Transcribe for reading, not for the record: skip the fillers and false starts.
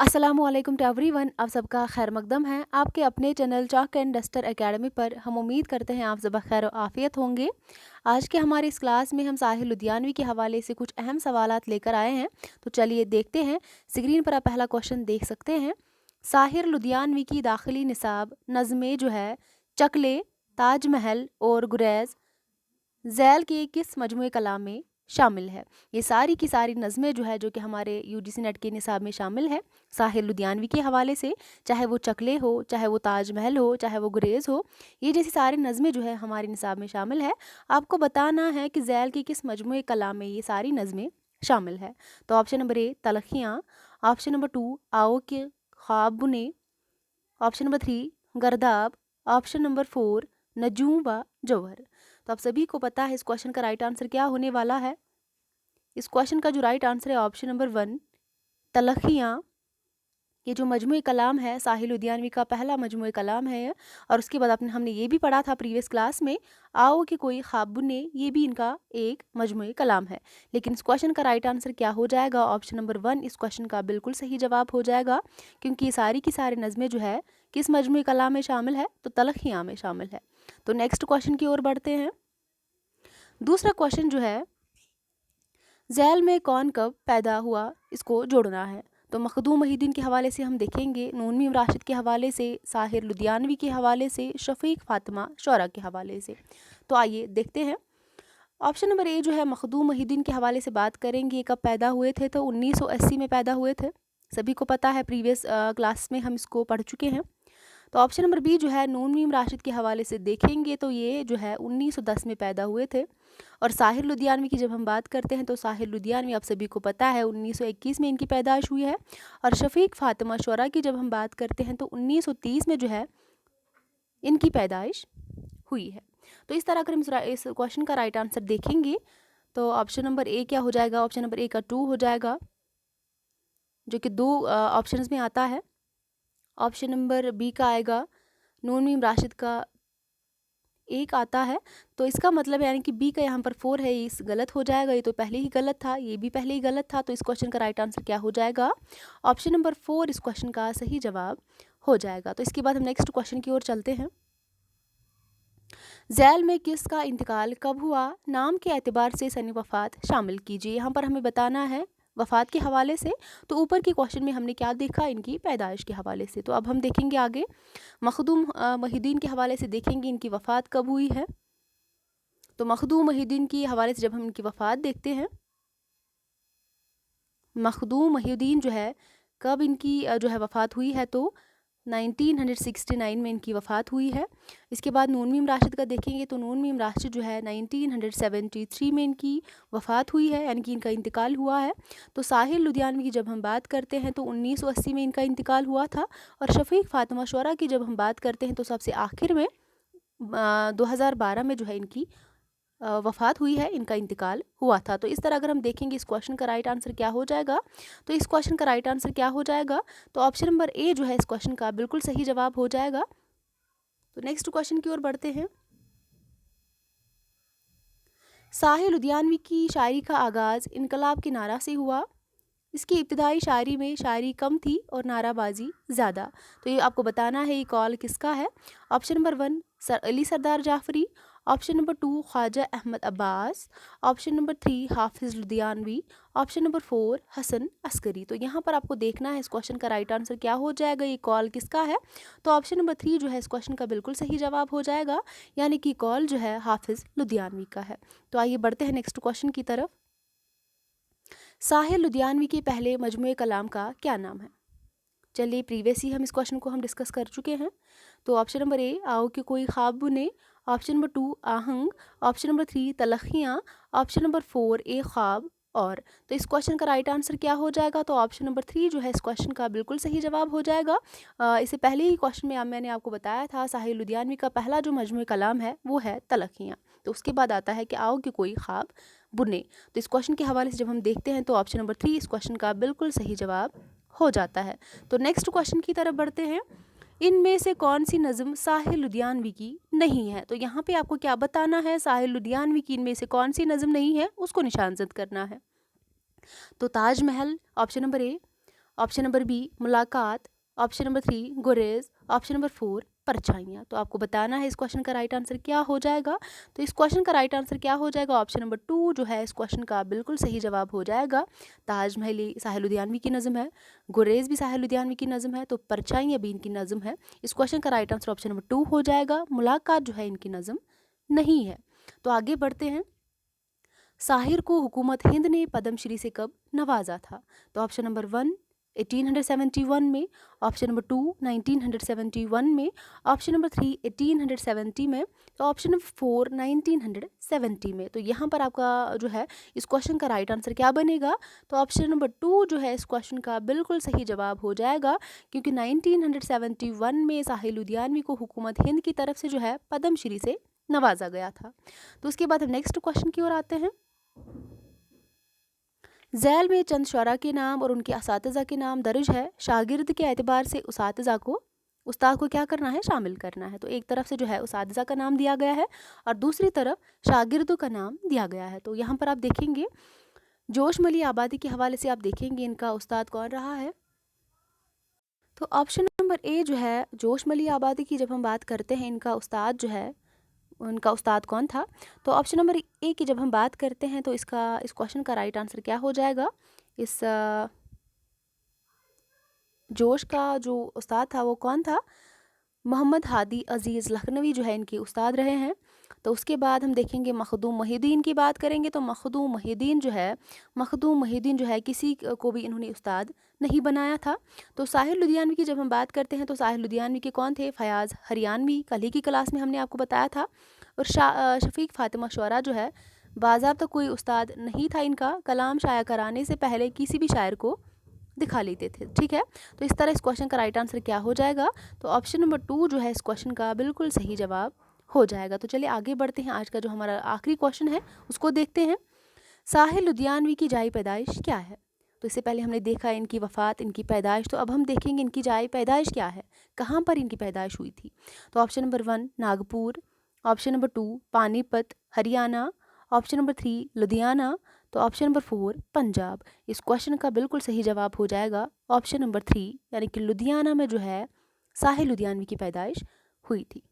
अस्सलामुअलैकुम to everyone. आप सबका खैर मकदम है आपके अपने channel chalk and duster academy पर। हम उम्मीद करते हैं आप सब खैर आफियत होंगे। आज के हमारे इस क्लास में हम साहिल लुधियानवी के हवाले से कुछ अहम सवालात लेकर आए हैं। तो चलिए देखते हैं। स्क्रीन पर आप पहला क्वेश्चन देख सकते हैं। साहिर लुधियानवी की दाखिली निसाब नज़में जो है चकले, ताजमहल और गुरेज झैल के किस मजमूए कलाम में शामिल है। ये सारी की सारी नज़में जो है जो कि हमारे यूजीसी नेट के निसाब में शामिल है साहिर लुधियानवी के हवाले से, चाहे वो चकले हो, चाहे वो ताजमहल हो, चाहे वो गुरेज हो, ये जैसी सारी नज़में जो है हमारे निसाब में शामिल है। आपको बताना है कि झैल के किस मजमूए कलाम में ये सारी नज़में शामिल है। तो ऑप्शन नंबर ए तलखियाँ, ऑप्शन नंबर 2 आओ के ख्वाब बुने, ऑप्शन नंबर 3 गर्दाब, ऑप्शन नंबर 4 नजूम व जौहर। तो आप सभी को पता है इस क्वेश्चन का राइट आंसर क्या होने वाला है। इस क्वेश्चन का जो राइट आंसर है ऑप्शन नंबर 1 तलखियाँ। ये जो मजमूए कलाम है साहिल लुधियानवी का पहला मजमूए कलाम है। और उसके बाद हमने ये भी पढ़ा था प्रीवियस क्लास में, आओ कि कोई ख्वाब बुने, ये भी इनका एक मजमूए कलाम है। लेकिन इस क्वेश्चन का राइट आंसर क्या हो जाएगा, ऑप्शन नंबर 1 इस क्वेश्चन का बिल्कुल सही जवाब हो जाएगा। क्योंकि ये सारी की सारी नज़में जो है किस मजमूए कलाम में शामिल है, तो तलखियाँ में शामिल है। तो नेक्स्ट क्वेश्चन की ओर बढ़ते हैं। दूसरा क्वेश्चन जो है झैल में कौन कब पैदा हुआ, इसको जोड़ना है। तो मखदूम मोहिउद्दीन के हवाले से हम देखेंगे, नून मीम राशिद के हवाले से, साहिर लुधियानवी के हवाले से, शफीक फातिमा शौरा के हवाले से। तो आइए देखते हैं। ऑप्शन नंबर ए जो है मखदूम मोहिउद्दीन के हवाले से बात करेंगे। कब पैदा हुए थे, तो 1980 में पैदा हुए थे। सभी को पता है, प्रीवियस क्लास में हम इसको पढ़ चुके हैं। तो ऑप्शन नंबर बी जो है नून मीम राशिद के हवाले से देखेंगे तो ये जो है 1910 में पैदा हुए थे। और साहिर लुधियानवी की जब हम बात करते हैं तो साहिर लुधियानवी आप सभी को पता है 1921 में इनकी पैदाइश हुई है। और शफीक फातिमा शौरा की जब हम बात करते हैं तो 1930 में जो है इनकी पैदाइश हुई है। तो इस तरह अगर हम इस क्वेश्चन का राइट आंसर देखेंगे तो ऑप्शन नंबर ए क्या हो जाएगा, ऑप्शन नंबर ए का 2 हो जाएगा, जो कि 2 ऑप्शंस में आता है। ऑप्शन नंबर बी का आएगा नून मीम राशिद का 1 आता है। तो इसका मतलब है यानी कि बी का यहाँ पर 4 है, इस गलत हो जाएगा। ये तो पहले ही गलत था, ये भी पहले ही गलत था। तो इस क्वेश्चन का राइट आंसर क्या हो जाएगा, ऑप्शन नंबर 4 इस क्वेश्चन का सही जवाब हो जाएगा। तो इसके बाद हम नेक्स्ट क्वेश्चन की ओर चलते हैं। झैल में किसका इंतकाल कब हुआ, नाम के एतबार से सनी वफ़ात शामिल कीजिए। यहाँ पर हमें बताना है वफ़ात के हवाले से। तो ऊपर के क्वेश्चन में हमने क्या देखा, इनकी पैदाइश के हवाले से। तो अब हम देखेंगे आगे मखदूम मोहिउद्दीन के हवाले से देखेंगे इनकी वफ़ात कब हुई है। तो मखदूम मोहिउद्दीन के हवाले से जब हम इनकी वफ़ात देखते हैं, मखदूम मोहिउद्दीन जो है कब इनकी जो है वफ़ात हुई है, तो 1969 में इनकी वफ़ात हुई है। इसके बाद नून मीम राशिद का देखेंगे तो नून मीम राशिद जो है 1973 में इनकी वफ़ात हुई है, यानी कि इनका इंतकाल हुआ है। तो साहिर लुधियानवी की जब हम बात करते हैं तो 1980 में इनका इंतकाल हुआ था। और शफीक फातिमा शौरा की जब हम बात करते हैं तो सबसे आखिर में 2012 में जो है इनकी वफ़ात हुई है, इनका इंतकाल हुआ था। तो इस तरह अगर हम देखेंगे इस क्वेश्चन का राइट आंसर क्या हो जाएगा, तो इस क्वेश्चन का राइट आंसर क्या हो जाएगा, तो ऑप्शन नंबर ए जो है इस क्वेश्चन का बिल्कुल सही जवाब हो जाएगा। तो नेक्स्ट क्वेश्चन की ओर बढ़ते हैं। साहिर लुधियानवी की शायरी का आगाज़ इनकलाब के नारा से हुआ। इसकी इब्तदाई शायरी में शायरी कम थी और नाराबाजी ज़्यादा। तो ये आपको बताना है ये कॉल किसका है। Option number 1 Ali Sardar Jafri, option number 2 Khwaja Ahmad Abbas, option number 3 Hafeez Ludhianvi, option number 4 Hasan Askari. तो यहाँ पर आपको देखना है इस क्वेश्चन का राइट आंसर क्या हो जाएगा, ये कॉल किसका है। तो ऑप्शन नंबर 3 जो है इस क्वेश्चन का बिल्कुल सही जवाब हो जाएगा, यानी कि कॉल जो है हाफिज़ लुधियानवी का है। तो आइए बढ़ते हैं नेक्स्ट क्वेश्चन की तरफ। साहिर लुधियानवी के पहले मजमूए कलाम का क्या नाम है। चलिए प्रीवियस ही हम इस क्वेश्चन को हम डिस्कस कर चुके हैं। तो ऑप्शन नंबर ए आओ कि कोई ख्वाब बुने, ऑप्शन नंबर 2 आहंग, ऑप्शन नंबर 3 तलखियाँ, ऑप्शन नंबर 4 ए ख्वाब और। तो इस क्वेश्चन का राइट आंसर क्या हो जाएगा, तो ऑप्शन नंबर 3 जो है इस क्वेश्चन का बिल्कुल सही जवाब हो जाएगा। इससे पहले ही क्वेश्चन में मैंने आपको बताया था साहिर लुधियानवी का पहला जो मजमूए कलाम है वो है तलखियाँ। तो उसके बाद आता है कि आओ कि कोई ख्वाब बुने। तो इस क्वेश्चन के हवाले से जब हम देखते हैं तो ऑप्शन नंबर 3 इस क्वेश्चन का बिल्कुल सही जवाब हो जाता है। तो नेक्स्ट क्वेश्चन की तरफ बढ़ते हैं। इनमें से कौन सी नज़म साहिर लुधियानवी की नहीं है। तो यहाँ पे आपको क्या बताना है, साहिर लुधियानवी की इनमें से कौन सी नज़म नहीं है उसको निशानजद करना है। तो Taj Mahal option number A, option number B मुलाकात, ऑप्शन नंबर 3 गुरेज, ऑप्शन नंबर 4 परछाइयाँ। तो आपको बताना है इस क्वेश्चन का राइट आंसर क्या हो जाएगा। तो इस क्वेश्चन का राइट आंसर क्या हो जाएगा, ऑप्शन नंबर 2 जो है इस क्वेश्चन का बिल्कुल सही जवाब हो जाएगा। ताजमहल साहिल लुधियानवी की नज़म है, गुरेज भी साहिल लुधियानवी की नज़म है, तो परछाइयाँ भी इनकी नज़म है। इस क्वेश्चन का राइट आंसर ऑप्शन नंबर 2 हो जाएगा। मुलाकात जो है इनकी नज़म नहीं है। तो आगे बढ़ते हैं। साहिर को हुकूमत हिंद ने पद्मश्री से कब नवाजा था। तो ऑप्शन नंबर 1 1871 में, ऑप्शन नंबर 2 1971 में, ऑप्शन नंबर 3 1870 में, तो ऑप्शन नंबर 4 1970 में। तो यहाँ पर आपका जो है इस क्वेश्चन का राइट आंसर क्या बनेगा, तो ऑप्शन नंबर 2 जो है इस क्वेश्चन का बिल्कुल सही जवाब हो जाएगा, क्योंकि 1971 में साहिल लुधियानवी को हुकूमत हिंद की तरफ से जो है पद्मश्री से नवाजा गया था। तो उसके बाद हम नेक्स्ट क्वेश्चन की ओर आते हैं। झैल में चंद शुरा के नाम और उनके असातिज़ा के नाम दर्ज है। शागिर्द के एतबार से उस्ताद को क्या करना है, शामिल करना है। तो एक तरफ से जो है उसातिज़ा का नाम दिया गया है और दूसरी तरफ शागिर्दों का नाम दिया गया है। तो यहाँ पर आप देखेंगे जोश मली आबादी के हवाले से आप देखेंगे इनका उस्ताद कौन रहा है। तो ऑप्शन नंबर ए जो है जोश मली आबादी की जब हम बात करते हैं इनका उस्ताद जो है उनका उस्ताद कौन था, तो ऑप्शन नंबर ए की जब हम बात करते हैं तो इस क्वेश्चन का राइट आंसर क्या हो जाएगा। इस जोश का जो उस्ताद था वो कौन था, मोहम्मद हादी अज़ीज़ लखनवी जो है इनके उस्ताद रहे हैं। तो उसके बाद हम देखेंगे मखदूम मोहिउद्दीन की बात करेंगे। तो मखदूम मोहिउद्दीन जो है किसी को भी इन्होंने उस्ताद नहीं बनाया था। तो साहिल लुधियानवी की जब हम बात करते हैं तो साहिल लुधियानवी के कौन थे, फ़याज़ हरियानवी, कल ही की क्लास में हमने आपको बताया था। और शफ़ीक फ़ातिमा शुरा जो है बाज़ाब्ता कोई उस्ताद नहीं था इनका, कलाम शाया कराने से पहले किसी भी शायर को दिखा लेते थे। ठीक है, तो इस तरह इस क्वेश्चन का राइट आंसर क्या हो जाएगा, तो ऑप्शन नंबर 2 जो है इस क्वेश्चन का बिल्कुल सही जवाब हो जाएगा। तो चलिए आगे बढ़ते हैं। आज का जो हमारा आखिरी क्वेश्चन है उसको देखते हैं। साहिल लुधियानवी की जाई पैदाइश क्या है। तो इससे पहले हमने देखा इनकी वफ़ात, इनकी पैदाइश। तो अब हम देखेंगे इनकी जाई पैदाइश क्या है, कहाँ पर इनकी पैदाइश हुई थी। तो option number 1 Nagpur, option number 2 Panipat Haryana, option number 3 Ludhiana, तो ऑप्शन नंबर 4 पंजाब। इस क्वेश्चन का बिल्कुल सही जवाब हो जाएगा ऑप्शन नंबर 3, यानी कि लुधियाना में जो है साहिल लुधियानवी की पैदाइश हुई थी।